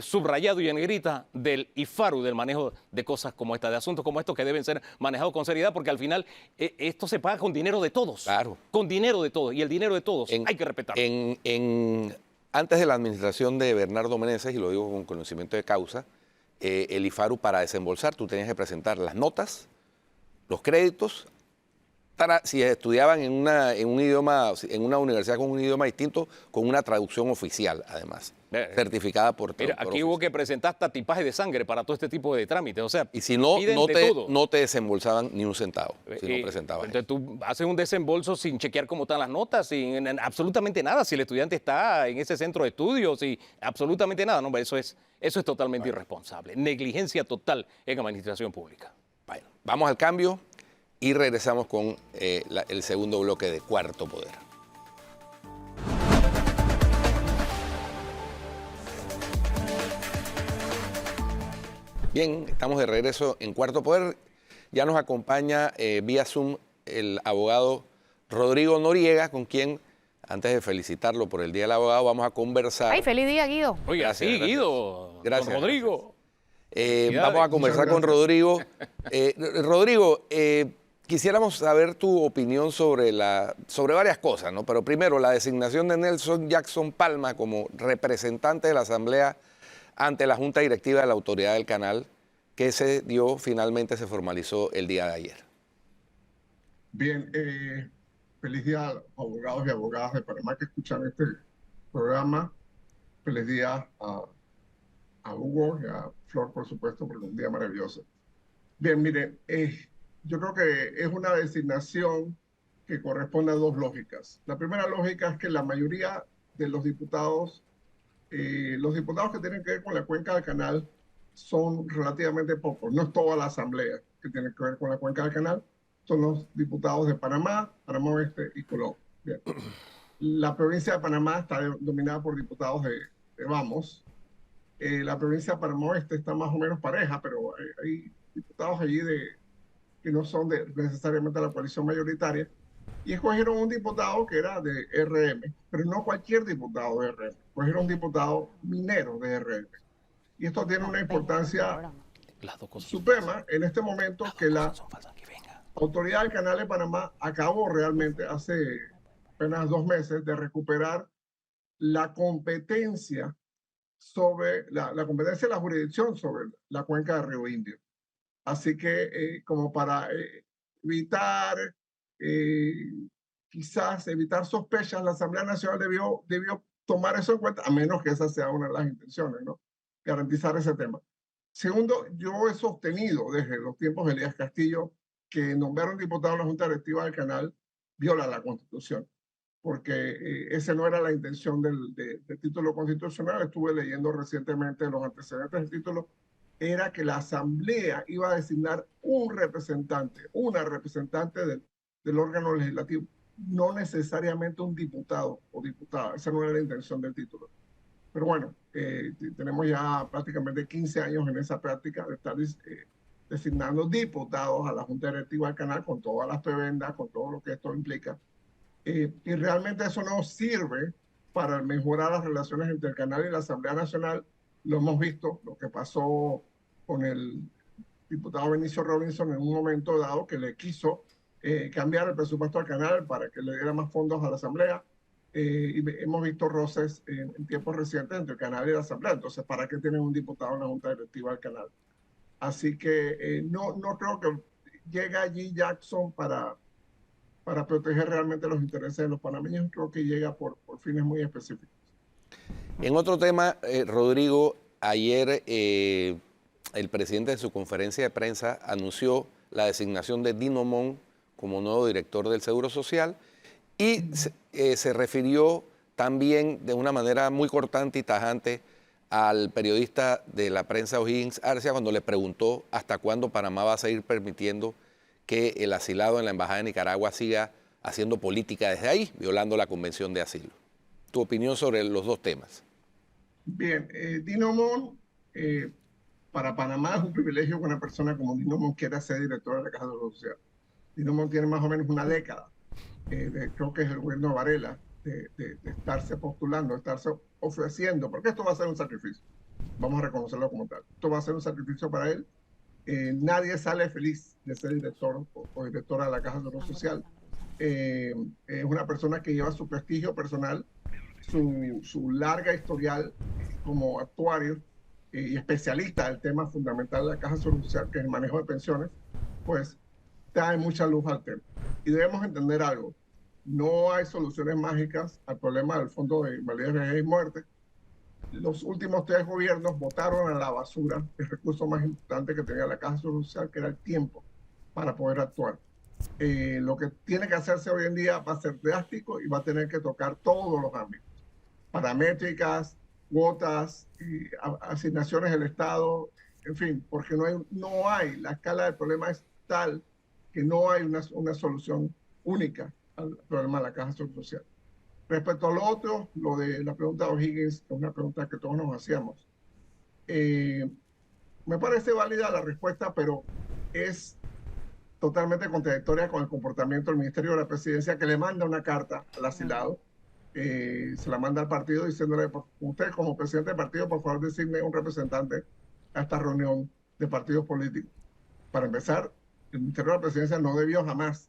subrayado y en negrita del IFARU, del manejo de cosas como esta, de asuntos como estos que deben ser manejados con seriedad, porque al final esto se paga con dinero de todos. Claro. Con dinero de todos, y el dinero de todos hay que respetarlo. Antes de la administración de Bernardo Meneses, y lo digo con conocimiento de causa, el IFARU para desembolsar tú tenías que presentar las notas, los créditos, si estudiaban en un idioma, en una universidad con un idioma distinto, con una traducción oficial, además, certificada por Mira, aquí hubo que presentar hasta tipaje de sangre para todo este tipo de trámites. O sea, y si no, no te desembolsaban ni un centavo, si no presentabas. Entonces tú haces un desembolso sin chequear cómo están las notas, sin absolutamente nada, si el estudiante está en ese centro de estudios, y absolutamente nada. No, eso es totalmente irresponsable. Negligencia total en administración pública. Bueno, vamos al cambio y regresamos con el segundo bloque de Cuarto Poder. Bien, estamos de regreso en Cuarto Poder. Ya nos acompaña vía Zoom el abogado Rodrigo Noriega, con quien, antes de felicitarlo por el Día del Abogado, vamos a conversar. ¡Ay, feliz día, Guido! Oiga, Gracias, sí, gracias. Guido. Gracias. Don Rodrigo. Vamos a conversar con Rodrigo. Rodrigo, quisiéramos saber tu opinión sobre varias cosas, ¿no? Pero primero, la designación de Nelson Jackson Palma como representante de la Asamblea ante la Junta Directiva de la Autoridad del Canal, que finalmente se formalizó el día de ayer. Bien, feliz día a los abogados y abogadas de Panamá que escuchan este programa. Feliz día a Hugo y a Flor, por supuesto, porque es un día maravilloso. Bien, mire, yo creo que es una designación que corresponde a dos lógicas. La primera lógica es que la mayoría de los diputados que tienen que ver con la cuenca del canal son relativamente pocos. No es toda la asamblea que tiene que ver con la cuenca del canal, son los diputados de Panamá, Panamá Oeste y Colombia. Bien. La provincia de Panamá está dominada por diputados de Vamos. La provincia de Panamá Oeste está más o menos pareja, pero hay diputados allí que no son necesariamente la coalición mayoritaria, y escogieron un diputado que era de RM, pero no cualquier diputado de RM, escogieron un diputado minero de RM. Y esto tiene una importancia suprema en este momento, que la autoridad del Canal de Panamá acabó realmente hace apenas 2 meses de recuperar la competencia sobre la competencia de la jurisdicción sobre la cuenca de Río Indio. Así que como para evitar, quizás evitar sospechas, la Asamblea Nacional debió tomar eso en cuenta, a menos que esa sea una de las intenciones, ¿no? Garantizar ese tema. Segundo, yo he sostenido desde los tiempos de Elías Castillo que nombrar un diputado en la Junta Directiva del Canal viola la Constitución, porque esa no era la intención del título constitucional. Estuve leyendo recientemente los antecedentes del título. Era que la Asamblea iba a designar un representante, una representante del órgano legislativo, no necesariamente un diputado o diputada. Esa no era la intención del título. Pero bueno, tenemos ya prácticamente 15 años en esa práctica de estar designando diputados a la Junta Directiva del Canal, con todas las prebendas, con todo lo que esto implica. Y realmente eso no sirve para mejorar las relaciones entre el Canal y la Asamblea Nacional. Lo hemos visto, lo que pasó con el diputado Benicio Robinson en un momento dado, que le quiso cambiar el presupuesto al Canal para que le diera más fondos a la Asamblea. Y hemos visto roces en tiempos recientes entre el Canal y la Asamblea. Entonces, ¿para qué tienen un diputado en la Junta Directiva del Canal? Así que no creo que llegue allí Jackson para proteger realmente los intereses de los panameños. Creo que llega por fines muy específicos. En otro tema, Rodrigo, ayer el presidente en su conferencia de prensa anunció la designación de Dino Mon como nuevo director del Seguro Social y se refirió también de una manera muy cortante y tajante al periodista de la prensa O'Higgins Arcia cuando le preguntó hasta cuándo Panamá va a seguir permitiendo que el asilado en la Embajada de Nicaragua siga haciendo política desde ahí, violando la Convención de Asilo. ¿Tu opinión sobre los dos temas? Bien, Dino Mon, para Panamá es un privilegio que una persona como Dino Mon quiera ser director de la Caja de Seguro Social. Dino Mon tiene más o menos una década, creo que es el gobierno de Varela, de estarse postulando, de estarse ofreciendo, porque esto va a ser un sacrificio. Vamos a reconocerlo como tal. Esto va a ser un sacrificio para él. Nadie sale feliz de ser director o directora de la Caja de Seguro Social. Es una persona que lleva su prestigio personal, su larga historial como actuario y especialista del tema fundamental de la Caja de Seguro Social, que es el manejo de pensiones, pues trae mucha luz al tema. Y debemos entender algo: no hay soluciones mágicas al problema del Fondo de Invalidez, Vejez y Muerte. Los últimos 3 gobiernos botaron a la basura el recurso más importante que tenía la Caja Social, que era el tiempo para poder actuar. Lo que tiene que hacerse hoy en día va a ser drástico y va a tener que tocar todos los ámbitos: paramétricas, cuotas, asignaciones del Estado, en fin, porque no hay, la escala del problema es tal que no hay una solución única al problema de la Caja Social. Respecto a lo otro, lo de la pregunta de O'Higgins, que es una pregunta que todos nos hacíamos, me parece válida la respuesta, pero es totalmente contradictoria con el comportamiento del Ministerio de la Presidencia, que le manda una carta al asilado, se la manda al partido diciéndole: usted como presidente del partido, por favor designe un representante a esta reunión de partidos políticos. Para empezar, el Ministerio de la Presidencia no debió jamás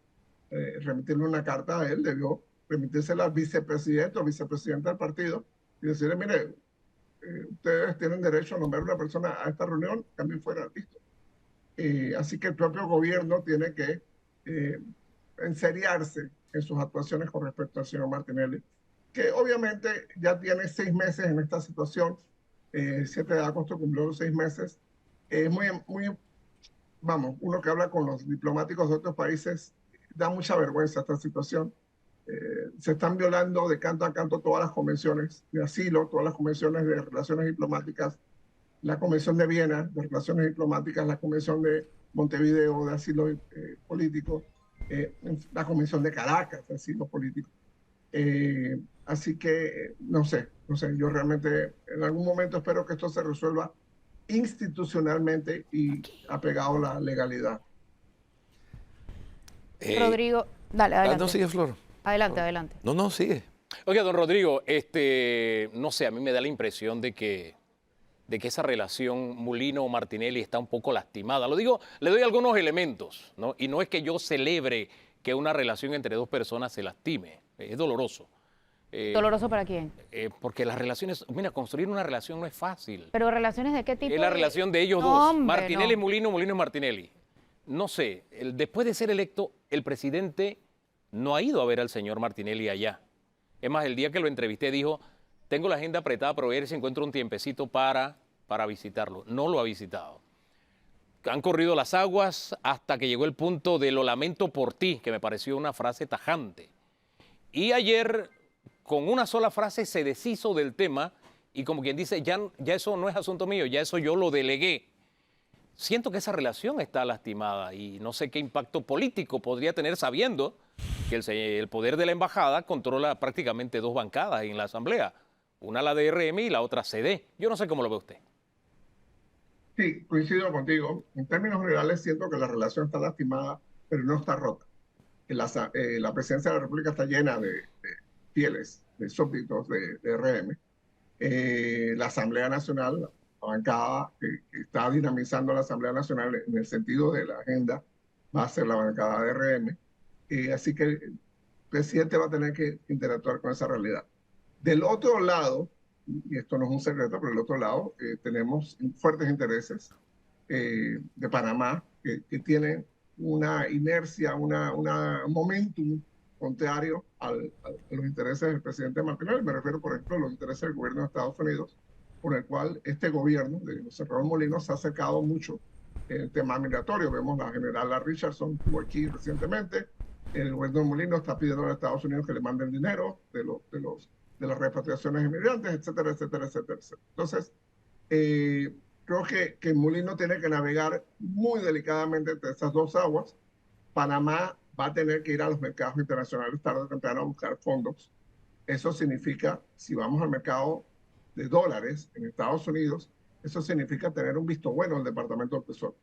remitirle una carta a él, debió remitírsela al vicepresidente o vicepresidenta del partido y decirle: mire, ustedes tienen derecho a nombrar una persona a esta reunión, cambien fuera, listo. Así que el propio gobierno tiene que enseriarse en sus actuaciones con respecto al señor Martinelli, que obviamente ya tiene 6 meses en esta situación. 7 de agosto cumplió los 6 meses. Es muy vamos, uno que habla con los diplomáticos de otros países, da mucha vergüenza esta situación. Se están violando de canto a canto todas las convenciones de asilo, todas las convenciones de relaciones diplomáticas, la Convención de Viena de Relaciones Diplomáticas, la Convención de Montevideo de Asilo Político, la Convención de Caracas de Asilo Político. Así que no sé, yo realmente en algún momento espero que esto se resuelva institucionalmente y apegado a la legalidad. Rodrigo, dale, adelante. No, sigue, Flor. Adelante, adelante. No, sigue. Oiga, don Rodrigo, no sé, a mí me da la impresión de que esa relación Molino-Martinelli está un poco lastimada. Lo digo, le doy algunos elementos, ¿no? Y no es que yo celebre que una relación entre dos personas se lastime, es doloroso. ¿Doloroso para quién? Porque las relaciones, mira, construir una relación no es fácil. ¿Pero relaciones de qué tipo? Es la relación de ellos No, dos, hombre, Martinelli, no. Molino, Molino, Martinelli. No sé, después de ser electo, el presidente no ha ido a ver al señor Martinelli allá. Es más, el día que lo entrevisté dijo, tengo la agenda apretada para ver si encuentro un tiempecito para visitarlo. No lo ha visitado. Han corrido las aguas hasta que llegó el punto de lo lamento por ti, que me pareció una frase tajante. Y ayer, con una sola frase, se deshizo del tema y como quien dice, ya eso no es asunto mío, ya eso yo lo delegué. Siento que esa relación está lastimada y no sé qué impacto político podría tener sabiendo que el poder de la embajada controla prácticamente dos bancadas en la Asamblea. Una la DRM y la otra CD. Yo no sé cómo lo ve usted. Sí, coincido contigo. En términos generales siento que la relación está lastimada, pero no está rota. La presidencia de la República está llena de fieles, de súbditos de RM. La Asamblea Nacional, la bancada que está dinamizando la Asamblea Nacional en el sentido de la agenda, va a ser la bancada de RM. Así que el presidente va a tener que interactuar con esa realidad. Del otro lado, y esto no es un secreto, pero del otro lado tenemos fuertes intereses de Panamá que tienen una inercia, un momentum contrario a los intereses del presidente Martinelli. Me refiero, por ejemplo, a los intereses del gobierno de Estados Unidos, por el cual este gobierno de José Raúl Molino se ha acercado mucho en el tema migratorio. Vemos la general Richardson, estuvo aquí recientemente. El gobierno de Molino está pidiendo a Estados Unidos que le manden dinero de las repatriaciones inmigrantes, etcétera, etcétera, etcétera, etcétera. Entonces, creo que Molino tiene que navegar muy delicadamente entre esas dos aguas. Panamá va a tener que ir a los mercados internacionales tarde o temprano a buscar fondos. Eso significa, si vamos al mercado de dólares en Estados Unidos, eso significa tener un visto bueno del Departamento del Tesoro.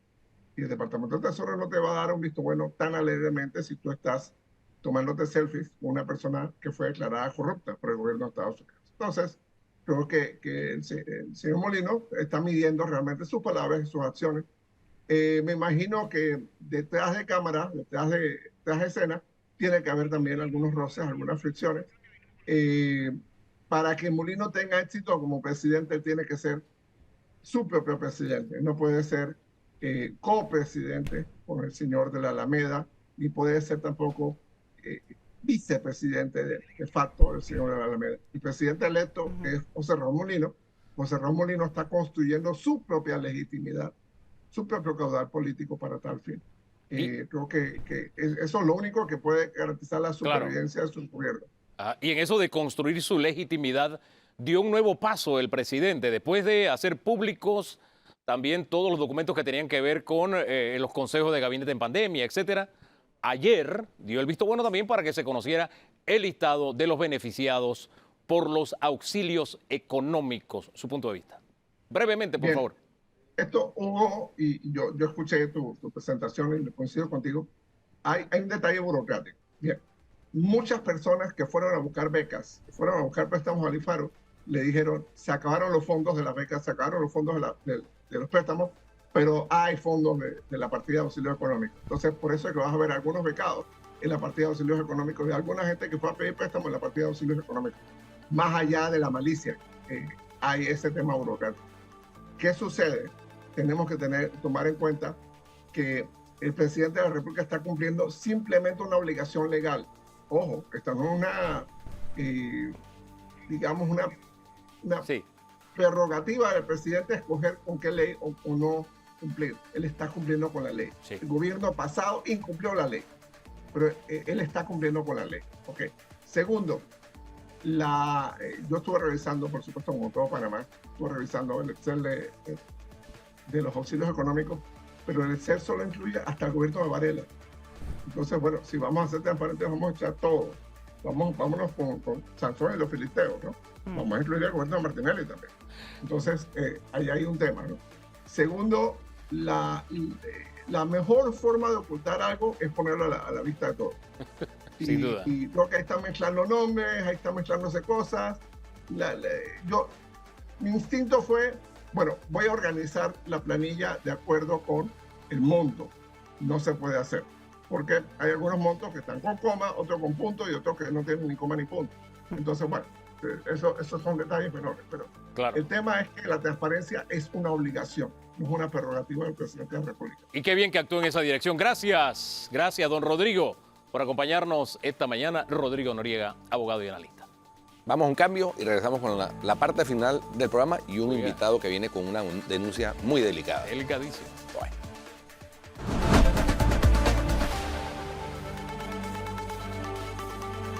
Y el Departamento del Tesoro no te va a dar un visto bueno tan alegremente si tú estás tomándote selfies con una persona que fue declarada corrupta por el gobierno de Estados Unidos. Entonces, creo que el señor Molino está midiendo realmente sus palabras y sus acciones. Me imagino que detrás de cámara, detrás de escena, tiene que haber también algunos roces, algunas fricciones. Para que Molino tenga éxito como presidente, tiene que ser su propio presidente. No puede ser copresidente con el señor de la Alameda, ni puede ser tampoco vicepresidente de facto del señor de la Alameda. El presidente electo es José Raúl Molino. José Raúl Molino está construyendo su propia legitimidad, su propio caudal político para tal fin. Creo que eso es lo único que puede garantizar la supervivencia de su gobierno. Y en eso de construir su legitimidad, dio un nuevo paso el presidente, después de hacer públicos también todos los documentos que tenían que ver con los consejos de gabinete en pandemia, etcétera. Ayer dio el visto bueno también para que se conociera el listado de los beneficiados por los auxilios económicos. Su punto de vista. Brevemente, por favor. Esto, Hugo, y yo escuché tu presentación y coincido contigo, hay un detalle burocrático. Bien, muchas personas que fueron a buscar becas, que fueron a buscar préstamos al IFARU, le dijeron, se acabaron los fondos de las becas, se acabaron los fondos de los préstamos, pero hay fondos de la partida de auxilio económico. Entonces, por eso es que vas a ver algunos becados en la partida de auxilios económicos y alguna gente que fue a pedir préstamos en la partida de auxilios económicos. Más allá de la malicia, hay ese tema burocrático. ¿Qué sucede? Tenemos que tomar en cuenta que el presidente de la República está cumpliendo simplemente una obligación legal. Ojo, esta no es una, digamos, una Sí. prerrogativa del presidente escoger con qué ley o no cumplir. Él está cumpliendo con la ley. Sí. El gobierno pasado incumplió la ley, pero él está cumpliendo con la ley. Okay. Segundo, yo estuve revisando, por supuesto, como todo Panamá, estuve revisando el Excel de los auxilios económicos, pero el Excel solo incluye hasta el gobierno de Varela. Entonces, bueno, si vamos a ser transparentes, vamos a echar todo. Vámonos con Sansón y los filisteos, ¿no? Vamos a incluir el gobierno de Martinelli también. Entonces, ahí hay un tema, ¿no? Segundo, la mejor forma de ocultar algo es ponerlo a la vista de todos. Sin duda. Y creo que ahí están mezclando nombres, ahí están mezclándose cosas. Mi instinto fue, bueno, voy a organizar la planilla de acuerdo con el monto. No se puede hacer, porque hay algunos montos que están con coma, otros con punto y otros que no tienen ni coma ni punto. Entonces, bueno, esos son detalles menores, pero Claro. el tema es que la transparencia es una obligación, no es una prerrogativa del presidente de la República. Y qué bien que actúe en esa dirección. Gracias, don Rodrigo, por acompañarnos esta mañana. Rodrigo Noriega, abogado y analista. Vamos a un cambio y regresamos con la parte final del programa y un Oiga. invitado que viene con una denuncia muy delicada. Delicadísimo. Bueno.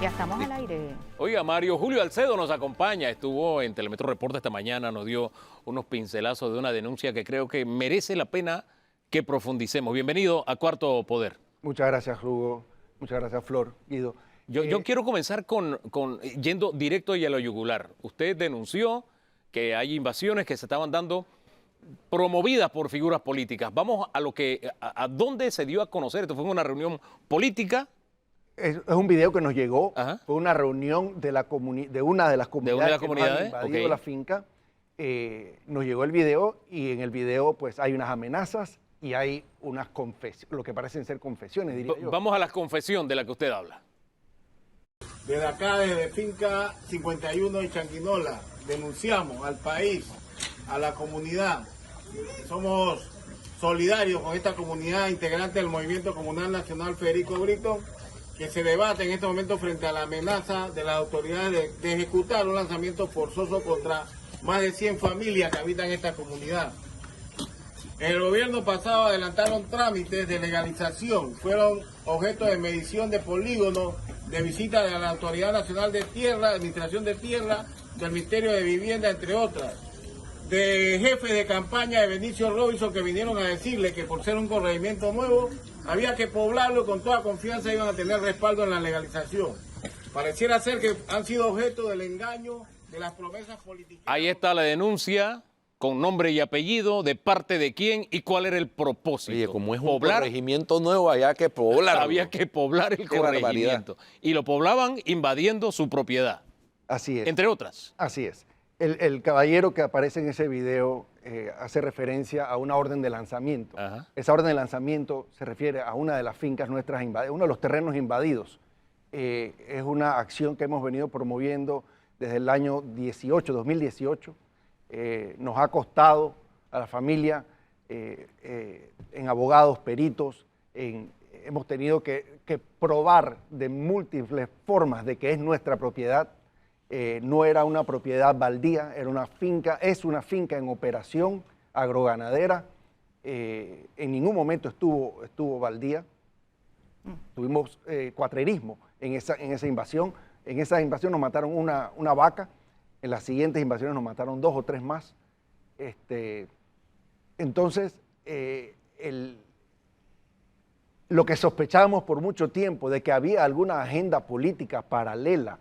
Ya estamos al aire. Oiga, Mario Julio Alcedo nos acompaña, estuvo en Telemetro Reporta esta mañana, nos dio unos pincelazos de una denuncia que creo que merece la pena que profundicemos. Bienvenido a Cuarto Poder. Muchas gracias, Hugo. Muchas gracias, Flor, Guido. Yo quiero comenzar yendo directo y a lo yugular. Usted denunció que hay invasiones que se estaban dando promovidas por figuras políticas. Vamos a dónde se dio a conocer. Esto fue una reunión política. Es un video que nos llegó. Ajá. Fue una reunión de una de las comunidades que nos han comunidades, invadido ok. la finca. Nos llegó el video y en el video pues hay unas amenazas y hay unas confesiones, lo que parecen ser confesiones, diría yo. Vamos a la confesión de la que usted habla. Desde acá, desde Finca 51 de Chanquinola, denunciamos al país, a la comunidad. Somos solidarios con esta comunidad integrante del Movimiento Comunal Nacional Federico Brito, que se debate en este momento frente a la amenaza de las autoridades de ejecutar un lanzamiento forzoso contra más de 100 familias que habitan esta comunidad. En el gobierno pasado adelantaron trámites de legalización, fueron objeto de medición de polígono, de visita de la Autoridad Nacional de Tierra, Administración de Tierra, del Ministerio de Vivienda, entre otras. De jefes de campaña de Benicio Robinson que vinieron a decirle que por ser un corregimiento nuevo, había que poblarlo con toda confianza, iban a tener respaldo en la legalización. Pareciera ser que han sido objeto del engaño de las promesas políticas. Ahí está la denuncia con nombre y apellido, de parte de quién y cuál era el propósito. Oye, como es un corregimiento nuevo, había que poblarlo. Había que poblar el Qué barbaridad. corregimiento. Y lo poblaban invadiendo su propiedad, Así es. entre otras. Así es. El caballero que aparece en ese video hace referencia a una orden de lanzamiento. Ajá. Esa orden de lanzamiento se refiere a una de las fincas nuestras invadidas, uno de los terrenos invadidos. Es una acción que hemos venido promoviendo desde el año 2018. Nos ha costado a la familia en abogados, peritos, hemos tenido que probar de múltiples formas de que es nuestra propiedad. No era una propiedad baldía, era una finca, es una finca en operación agroganadera. En ningún momento estuvo baldía. Tuvimos cuatrerismo en esa invasión. En esa invasión nos mataron una vaca. En las siguientes invasiones nos mataron 2 o 3 más. Entonces, lo que sospechábamos por mucho tiempo de que había alguna agenda política paralela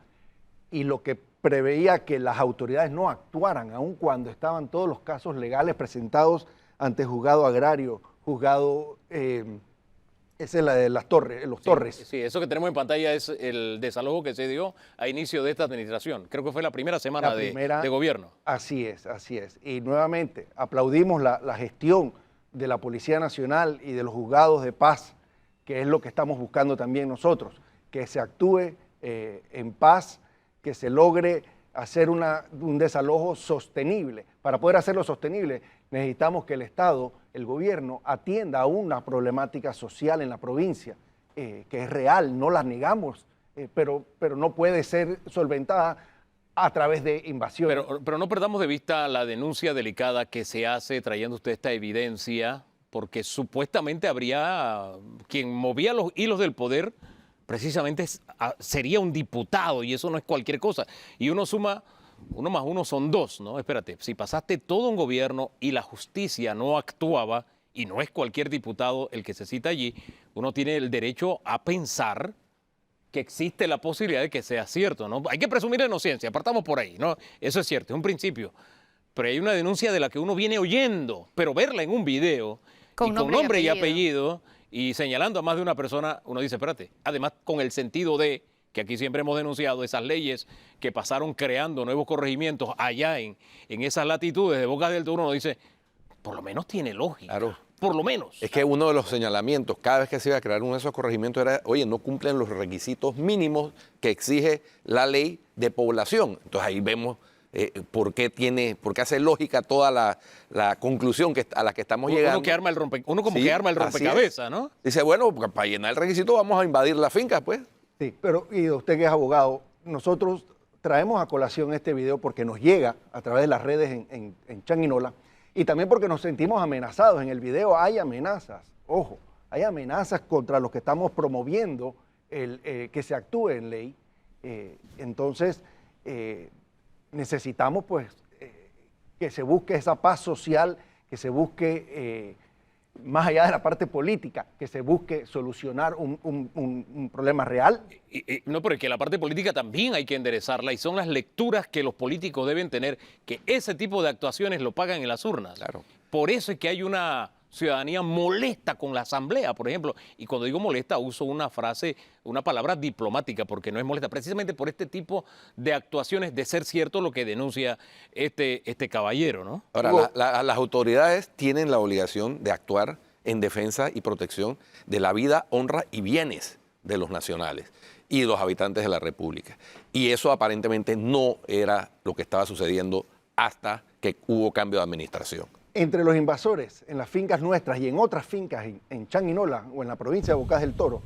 y lo que preveía que las autoridades no actuaran, aun cuando estaban todos los casos legales presentados ante juzgado agrario, juzgado... esa es la de las Torres, los Torres. Sí, eso que tenemos en pantalla es el desalojo que se dio a inicio de esta administración. Creo que fue la primera semana de gobierno. Así es, así es. Y nuevamente aplaudimos la gestión de la Policía Nacional y de los juzgados de paz, que es lo que estamos buscando también nosotros, que se actúe en paz, que se logre hacer un desalojo sostenible. Para poder hacerlo sostenible necesitamos que el Estado, el gobierno, atienda a una problemática social en la provincia, que es real, no la negamos, pero no puede ser solventada a través de invasiones. Pero no perdamos de vista la denuncia delicada que se hace trayendo usted esta evidencia porque supuestamente habría quien movía los hilos del poder, precisamente sería un diputado, y eso no es cualquier cosa. Y uno suma, 1 más 1 son 2, ¿no? Espérate, si pasaste todo un gobierno y la justicia no actuaba, y no es cualquier diputado el que se cita allí, uno tiene el derecho a pensar que existe la posibilidad de que sea cierto, ¿no? Hay que presumir la inocencia, partamos por ahí, ¿no? Eso es cierto, es un principio. Pero hay una denuncia de la que uno viene oyendo, pero verla en un video, con nombre y apellido, y señalando a más de una persona, uno dice, espérate, además con el sentido de que aquí siempre hemos denunciado esas leyes que pasaron creando nuevos corregimientos allá en esas latitudes de Bocas del Toro, uno dice, por lo menos tiene lógica. Claro. Por lo menos. Es que uno de los señalamientos, cada vez que se iba a crear uno de esos corregimientos era, oye, no cumplen los requisitos mínimos que exige la ley de población. Entonces ahí vemos por qué hace lógica toda la conclusión a la que estamos llegando. Uno como que arma el rompecabezas, ¿no? Dice, bueno, para llenar el requisito vamos a invadir las fincas, pues. Sí, pero y usted que es abogado, nosotros traemos a colación este video porque nos llega a través de las redes en Changuinola, y también porque nos sentimos amenazados. En el video hay amenazas, ojo, hay amenazas contra los que estamos promoviendo que se actúe en ley. Entonces, necesitamos pues que se busque esa paz social, que se busque, más allá de la parte política, que se busque solucionar un problema real. No, pero es que la parte política también hay que enderezarla, y son las lecturas que los políticos deben tener, que ese tipo de actuaciones lo pagan en las urnas. Claro. Por eso es que hay una ciudadanía molesta con la Asamblea, por ejemplo, y cuando digo molesta uso una frase, una palabra diplomática, porque no es molesta, precisamente por este tipo de actuaciones, de ser cierto lo que denuncia este caballero, ¿no? Ahora, las autoridades tienen la obligación de actuar en defensa y protección de la vida, honra y bienes de los nacionales y los habitantes de la República. Y eso aparentemente no era lo que estaba sucediendo hasta que hubo cambio de administración. Entre los invasores, en las fincas nuestras y en otras fincas en Changuinola o en la provincia de Bocas del Toro,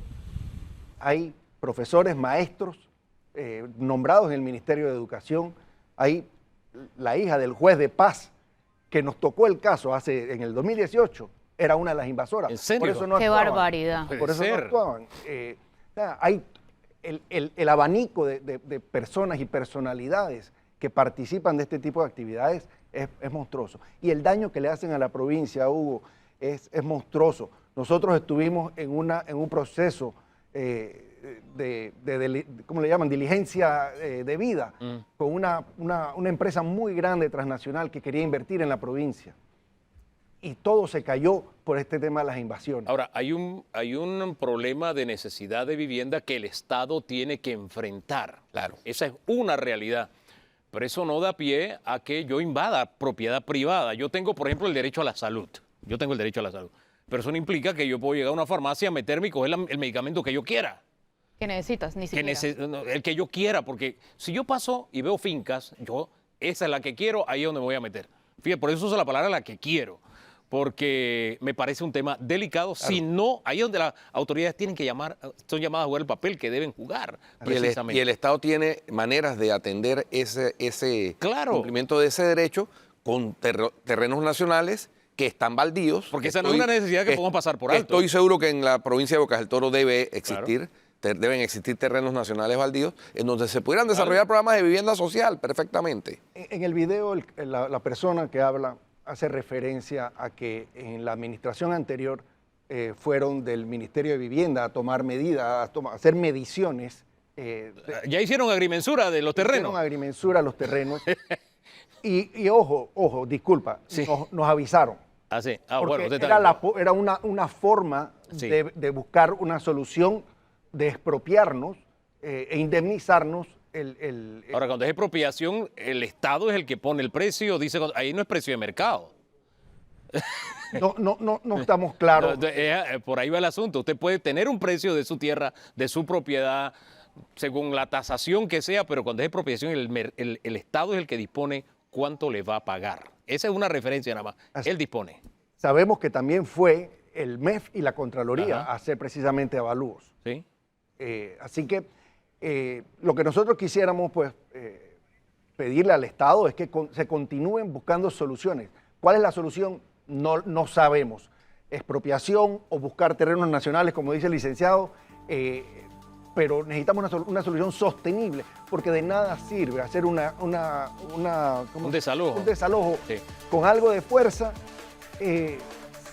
hay profesores, maestros nombrados en el Ministerio de Educación. Hay la hija del juez de paz que nos tocó el caso en el 2018, era una de las invasoras. ¿En serio? Por eso no Qué actuaban. barbaridad. Por eso no actuaban. Hay el abanico de personas y personalidades que participan de este tipo de actividades es monstruoso. Y el daño que le hacen a la provincia, Hugo, es monstruoso. Nosotros estuvimos en un proceso ¿cómo le llaman? Diligencia debida, con una empresa muy grande transnacional que quería invertir en la provincia. Y todo se cayó por este tema de las invasiones. Ahora, hay un problema de necesidad de vivienda que el Estado tiene que enfrentar. Claro. Esa es una realidad. Pero eso no da pie a que yo invada propiedad privada. Yo tengo, por ejemplo, el derecho a la salud. Yo tengo el derecho a la salud. Pero eso no implica que yo puedo llegar a una farmacia, meterme y coger el medicamento que yo quiera. Que necesitas, ni siquiera. El que yo quiera, porque si yo paso y veo fincas, esa es la que quiero, ahí es donde me voy a meter. Fíjate, por eso uso la palabra la que quiero, porque me parece un tema delicado. Claro. Si no, ahí es donde las autoridades tienen que son llamadas a jugar el papel que deben jugar, precisamente. Y el Estado tiene maneras de atender ese cumplimiento de ese derecho con terrenos nacionales que están baldíos. Porque esa no es una necesidad que podemos pasar por alto. Estoy seguro que en la provincia de Bocas del Toro debe existir, deben existir terrenos nacionales baldíos en donde se pudieran desarrollar programas de vivienda social perfectamente. En el video, la persona que habla hace referencia a que en la administración anterior fueron del Ministerio de Vivienda a tomar medidas, a hacer mediciones. Ya hicieron agrimensura de los terrenos. Hicieron agrimensura a los terrenos. y ojo, disculpa, sí. nos avisaron. Ah, sí. Porque bueno, era una forma sí. de buscar una solución de expropiarnos e indemnizarnos. Ahora, cuando es expropiación, el Estado es el que pone el precio, dice, ahí no es precio de mercado. No estamos claros. Por ahí va el asunto. Usted puede tener un precio de su tierra, de su propiedad, según la tasación que sea, pero cuando es expropiación, el Estado es el que dispone cuánto le va a pagar. Esa es una referencia nada más. Así. Él dispone. Sabemos que también fue el MEF y la Contraloría a hacer precisamente avalúos. Sí. Así que lo que nosotros quisiéramos pues pedirle al Estado es que se continúen buscando soluciones. ¿Cuál es la solución? No sabemos. expropiación o buscar terrenos nacionales, como dice el licenciado, pero necesitamos una solución sostenible, porque de nada sirve hacer un desalojo, un desalojo sí, con algo de fuerza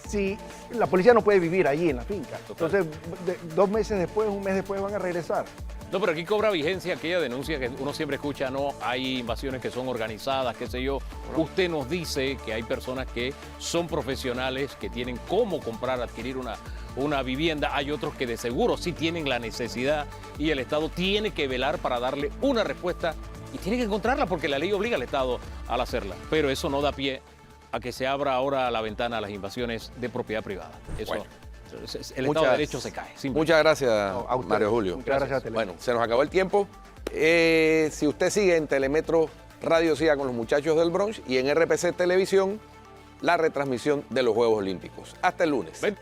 si la policía no puede vivir allí en la finca. Total. Entonces, 2 meses después, 1 mes después van a regresar. No, pero aquí cobra vigencia aquella denuncia que uno siempre escucha, no, hay invasiones que son organizadas, qué sé yo. Usted nos dice que hay personas que son profesionales, que tienen cómo comprar, adquirir una vivienda. Hay otros que de seguro sí tienen la necesidad y el Estado tiene que velar para darle una respuesta y tiene que encontrarla porque la ley obliga al Estado a hacerla. Pero eso no da pie a que se abra ahora la ventana a las invasiones de propiedad privada. Eso, Bueno. el Estado de Derecho se cae. Muchas gracias, A usted. Mario Julio. Muchas gracias a Telemetro. Bueno, se nos acabó el tiempo. Si usted sigue en Telemetro Radio, siga con los muchachos del Bronx y en RPC Televisión, la retransmisión de los Juegos Olímpicos. Hasta el lunes. Ven.